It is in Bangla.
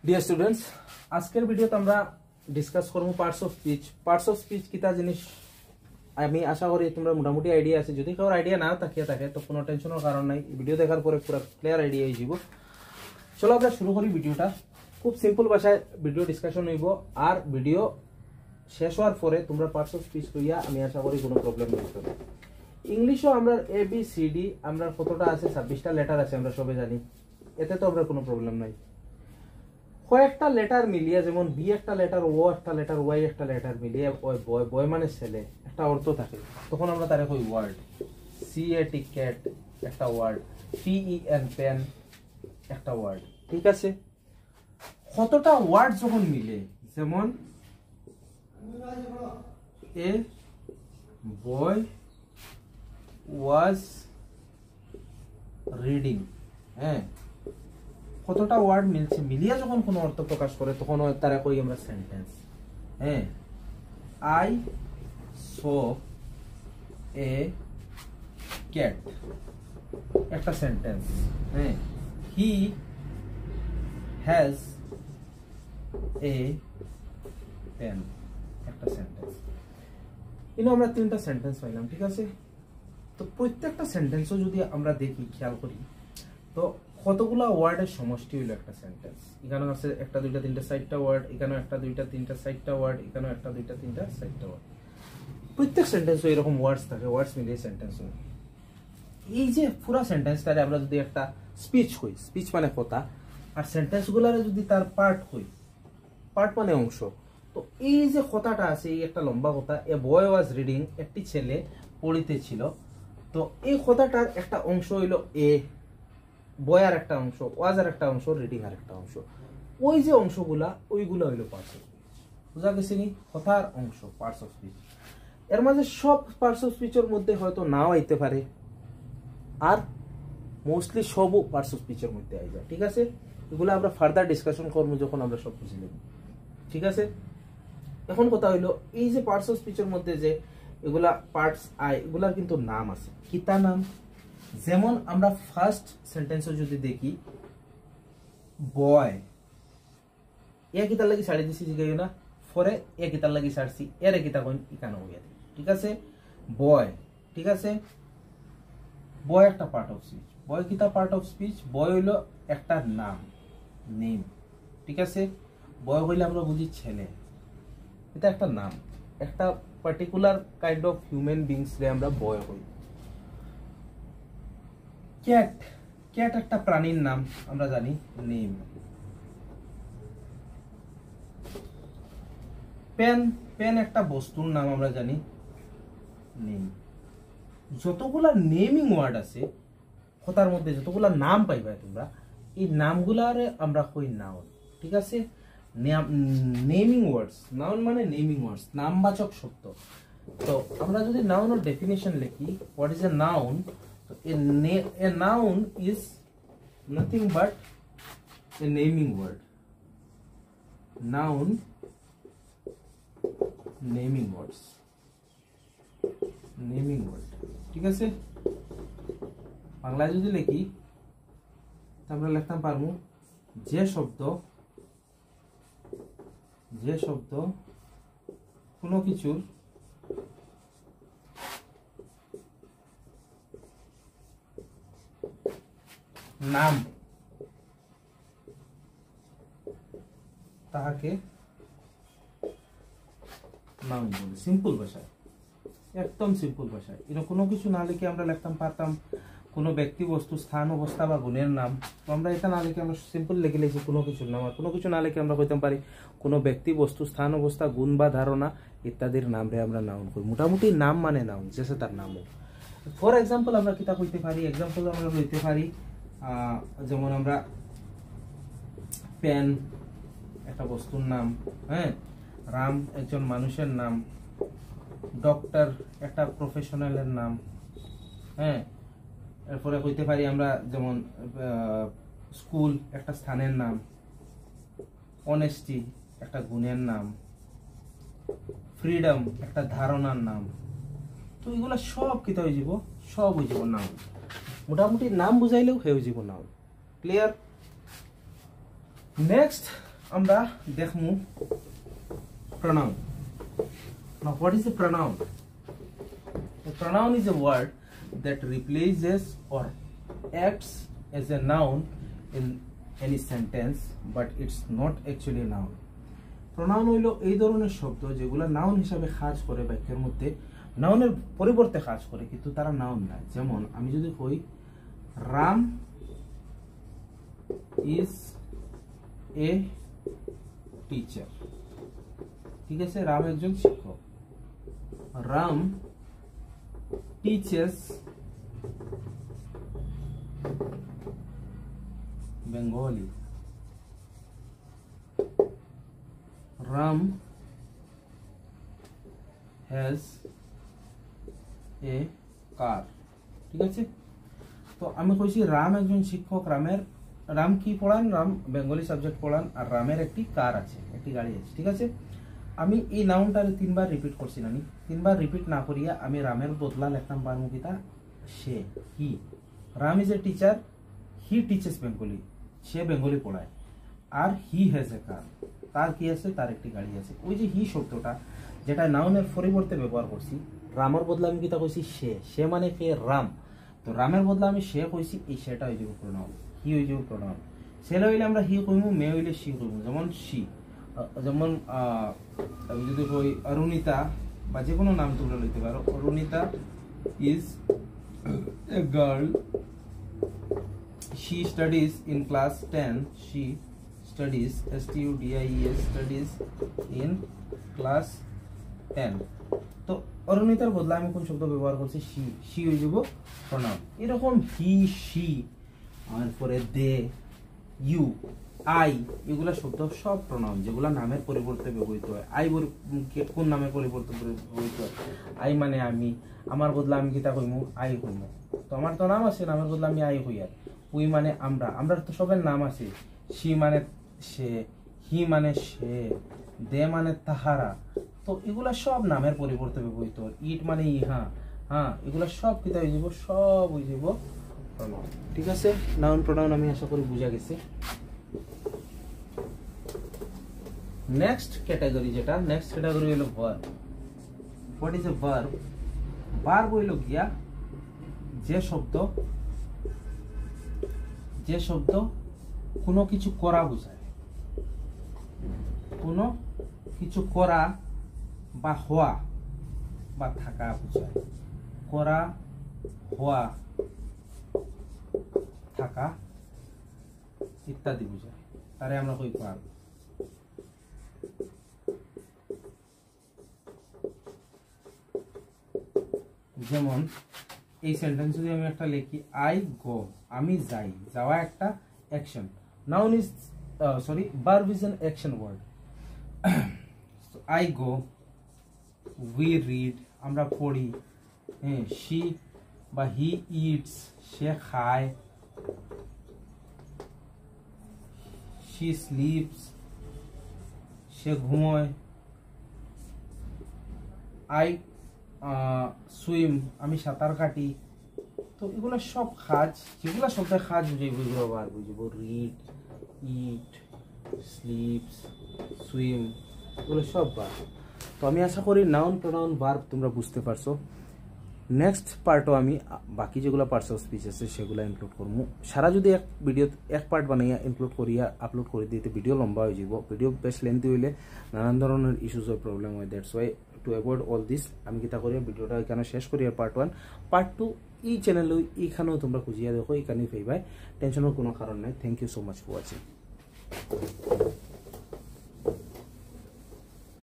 ডিয়ার স্টুডেন্টস, আজকের ভিডিওতে আমরা ডিসকাস করব পার্টস অফ স্পিচ কিতা জিনিস। আমি আশা করি তোমরা মোটামুটি আইডিয়া আছে। যদি কারোর আইডিয়া না থাকে তো কোনো টেনশনের কারণ নাই, ভিডিও দেখার পরে পুরো ক্লিয়ার আইডিয়া হয়ে যাব। চলো আমরা শুরু করি ভিডিওটা। খুব সিম্পল ভাষায় ভিডিও ডিসকাশন হইব, আর ভিডিও শেষ হওয়ার পরে তোমরা পার্টস অফ স্পিচ লইয়া আমি আশা করি কোনো প্রবলেম হইতো না। ইংলিশও আমরা ABCD আমরা কতটা আছে, 26টা লেটার আছে, আমরা সবাই জানি, এতে তো আমরা কোনো প্রবলেম নাই। কয়েকটা লেটার মিলিয়ে, যেমন বি একটা লেটার, ও একটা লেটার, ওয়াই একটা লেটার মিলিয়ে বয়, বয় মানে ছেলে, একটা অর্থ থাকে, তখন আমরা তারে কই ওয়ার্ড। CAT ক্যাট একটা ওয়ার্ড, PEN পেন একটা ওয়ার্ড, ঠিক আছে। কতটা ওয়ার্ড যখন মিলে, যেমন এ বয় ওয়াজ রিডিং, হ্যাঁ, কতটা ওয়ার্ড মিলছে, মিলিয়ে যখন কোনো অর্থ প্রকাশ করে তখন তারা কই আমরা সেন্টেন্স। হ্যাঁ, আই সো এ ক্যাট একটা সেন্টেন্স। হ্যাঁ, হি হ্যাজ এ পেন একটা সেন্টেন্স। ইনো আমরা তিনটা সেন্টেন্স পাইলাম, ঠিক আছে। তো প্রত্যেকটা সেন্টেন্সও যদি আমরা দেখি, খেয়াল করি, তো কতগুলা ওয়ার্ডের সমষ্টি হইল একটা সেন্টেন্স। এখানে আছে একটা দুইটা তিনটা চারটা ওয়ার্ড, এখানে একটা দুইটা তিনটা চারটা ওয়ার্ড, এখানে একটা দুইটা তিনটা চারটা ওয়ার্ড। প্রত্যেক সেন্টেন্সও এরকম ওয়ার্ডস থাকে, ওয়ার্ডস মিলিয়ে সেন্টেন্স হয়। এই যে পুরো সেন্টেন্সটারে আমরা যদি একটা স্পিচ হই, স্পিচ মানে কথা, আর সেন্টেন্সগুলারে যদি তার পার্ট হই, পার্ট মানে অংশ, তো এই যে কথাটা আছে, এই একটা লম্বা কথা, এ বয় ওয়াজ রিডিং, একটি ছেলে পড়িতেছিল, তো এই কথাটার একটা অংশ হইল এ, বয়ার একটা অংশ, ওয়াজার একটা অংশ, রিডিং আর একটা অংশ। ওই যে অংশগুলা, ওইগুলো হইল পার্টস অফ স্পিচ। বুঝা গেছে নি? কথার অংশ পার্টস অফ স্পিচ। এর মাঝে সব পার্টস অফ স্পিচের মধ্যে হয়তো নাও আইতে পারে, আর মোস্টলি সবও পার্টস অফ স্পিচের মধ্যে আই যায়, ঠিক আছে। এগুলো আমরা ফার্দার ডিসকাশন করবো যখন আমরা সব বুঝে নেব, ঠিক আছে। এখন কথা হইলো, এই যে পার্টস অফ স্পিচের মধ্যে যে এগুলা পার্টস আই, এগুলার কিন্তু নাম আছে। কিতা নাম? যেমন আমরা ফার্স্ট সেন্টেন্সও যদি দেখি, বয় এ কিতার লাগি ছাড়ি দিছি জিগাইও না, ফরে এ কিতার লাগি ছাড়ছি, এর কিতা কইন ইকানো হইয়া, ঠিক আছে। বয়, ঠিক আছে, বয় একটা পার্ট অফ স্পিচ। বয় কিতা পার্ট অফ স্পিচ? বয় হইলো একটা নাম, নেম, ঠিক আছে। বয় হইলে আমরা বুঝি ছেলে, এটা একটা নাম, একটা particular kind of human beings রে আমরা বয় হই। ক্যাট, ক্যাট একটা প্রাণীর নাম, আমরা জানি, নেম। পেন, পেন একটা বস্তুর নাম, আমরা জানি, নেম। যতগুলা নেমিং ওয়ার্ড আছে কথার মধ্যে, যতগুলা নাম পাইবা তোমরা, এই নামগুলারে আমরা কই নাউন, ঠিক আছে। নেমিং ওয়ার্ডস, নাউন মানে নেমিং ওয়ার্ডস, নামবাচক শব্দ। তো আমরা যদি নাউনের ডেফিনিশন লিখি, what is a noun? A noun is nothing but a naming word. Noun, naming words, naming word, ঠিক আছে। বাংলায় যদি লিখি, আমরা লিখতে পারবো যে শব্দ কোনো কিছুর নাম, তাহাকে নাউন বলে। সিম্পল ভাষায়, একদম সিম্পল ভাষায়। এরকম কোনো কিছু না লিখে আমরা লিখতাম পারতাম কোনো ব্যক্তি, বস্তু, স্থান, অবস্থা বা গুণের নাম। তো আমরা এটা না লিখে আমরা সিম্পল লিখে লিখছি কোনো কিছুর নাম। আর কোনো কিছু না লিখে আমরা কইতাম পারি কোনো ব্যক্তি, বস্তু, স্থান, অবস্থা, গুণ বা ধারণা ইত্যাদির নাম রে আমরা নাউন করি। মোটামুটি নাম মানে নাউন, যেসে তার নাম। ফর এক্সাম্পল আমরা কিতা কইতে পারি, এক্সাম্পল আমরা লইতে পারি, যেমন আমরা পেন একটা বস্তুর নাম, হ্যাঁ, রাম একজন মানুষের নাম, ডক্টর একটা প্রফেশনালের নাম, হ্যাঁ। এরপরে কইতে পারি আমরা যেমন স্কুল একটা স্থানের নাম, অনেস্টি একটা গুণের নাম, ফ্রিডম একটা ধারণার নাম। তো এগুলা সব কিতা হয়ে যাব, সব হয়ে যাব নাম। মোটামুটি নাম বুঝাইলেও হয়ে যাব নাম। ক্লিয়ার? নেক্সট আমরা দেখমু pronoun. Now what is a pronoun? A pronoun is a word that replaces or acts as a noun in any sentence, but it's not actually a noun. Pronoun হইল এই ধরনের শব্দ যেগুলো নাউন হিসাবে কাজ করে বাক্যের মধ্যে, নাউনের পরিবর্তে কাজ করে কিন্তু তারা নাউন না। যেমন আমি যদি কই রাম ইজ এ টিচার, ঠিক আছে, রাম একজন শিক্ষক। Ram teaches Bengali. Ram has a car, ঠিক আছে। তো আমি কইছি রাম একজন শিক্ষক, রাম কি পড়ান, রাম বেঙ্গলি সাবজেক্ট পড়ান, আর রামের একটি কার আছে, একটি গাড়ি আছে, ঠিক আছে। আমি এই নাউনটার 3 বার রিপিট করছি না, 3 বার রিপিট না করিয়া আমি রামের বদলা লিখতাম বারমুখিতা সে, he. Ram is a teacher, he teaches Bengali, সে বেঙ্গলি পড়ায়। আর হি হ্যাজ এ কার, তার কি আছে, তার একটি গাড়ি আছে। ওই যে হি শব্দটা যেটা নাউনের পরিবর্তে ব্যবহার করছি, রামের বদলা আমি কিতা কইছি সে মানে কে, রাম। তো রামের বদলা আমি সে কইছি, এই সেটা হয়ে যাবে প্রোনাউন, হি হয়ে যাবে প্রোনাউন। ছেলে হইলে আমরা হি কইমু, মেয়ে হইলে সি কইমু। যেমন সি, যেমন আমি যদি কই অরুণিতা বা যে কোনো নাম তোমরা লইতে পারো, Arunita is a girl, she studies in class 10, she studies studies studies in class 10। তো অরুণিতার বদলে আমি কোন শব্দ ব্যবহার করছি, she হয়ে যাব প্রোনাউন। এরকম হি, she, আর পরে দে, ইউ, আই, এগুলা শব্দ সব প্রোনাউন যেগুলা নামের পরিবর্তে ব্যবহৃত হয়। আই কোন নামের পরিবর্তে ব্যবহৃত হয়, আই মানে আমি, আমার বদলে আমি কিতা কইমু, আই কইমু। তো আমার তো নাম আছে, নামের বদলে আমি আই হই। আর উই মানে আমরা, আমরা তো সবার নাম আছে। সি মানে সে, হি মানে সে, দে মানে তাহারা। তো এগুলা সব নামের পরিবর্তে ব্যবহৃত। ইট মানে ইহা, হ্যাঁ, এগুলা সব কিতা হয়ে যাব, সব হয়ে যাব প্রোনাউন, ঠিক আছে। নাউন প্রোনাউন আমি আশা করি বুঝা গেছে। নেক্সট ক্যাটাগরি হলো verb. What is a verb? Verb হইল গিয়া যে শব্দ কোনো কিছু করা বোঝায়, কোনো কিছু করা বা হওয়া বা থাকা বোঝায়। করা, হওয়া, থাকা ইত্যাদি বোঝায়, তারে আমরা কই ভার্ব। যেমন এই সেন্টেন্স যদি আমি একটা লিখি, আই গো, আমি যাই, যাওয়া একটা action. Noun is verb is an action word. I go, we read, আমরা পড়ি, হ্যাঁ, শি বা হি ইটস, সে খায়, শি স্লিপস, সে ঘুমোয়, আই সুইম, আমি সাঁতার কাটি। তো এগুলো সব কাজ, যেগুলো শব্দের কাজ বুঝাইব, এগুলো বার বুঝব। রিড, ইট, স্লিপস, সুইম, এগুলো সব বার। তো আমি আশা করি নাউন প্রোনাউন ভার্ব তোমরা বুঝতে পারছো। নেক্সট পার্টও আমি বাকি যেগুলো পার্টস অফ স্পিচ আছে সেগুলো ইনক্লুড করবো। সারা যদি এক ভিডিও এক পার্ট বানাইয়া ইনক্লুড করিয়া আপলোড করে দিতে ভিডিও লম্বা হয়ে যাব। ভিডিও বেশ লেন্থি হইলে নানান ধরনের ইস্যুস হয়, প্রবলেম হয়। That's why to avoid all this আমি কিতা করি, ভিডিওটা এখানে শেষ করি। পার্ট 1, পার্ট 2 এই চ্যানেলে এইখানেও তোমরা খুঁজিয়া দেখো, এখানেই পাইবাই, টেনশনের কোনো কারণ নাই। Thank you so much for watching.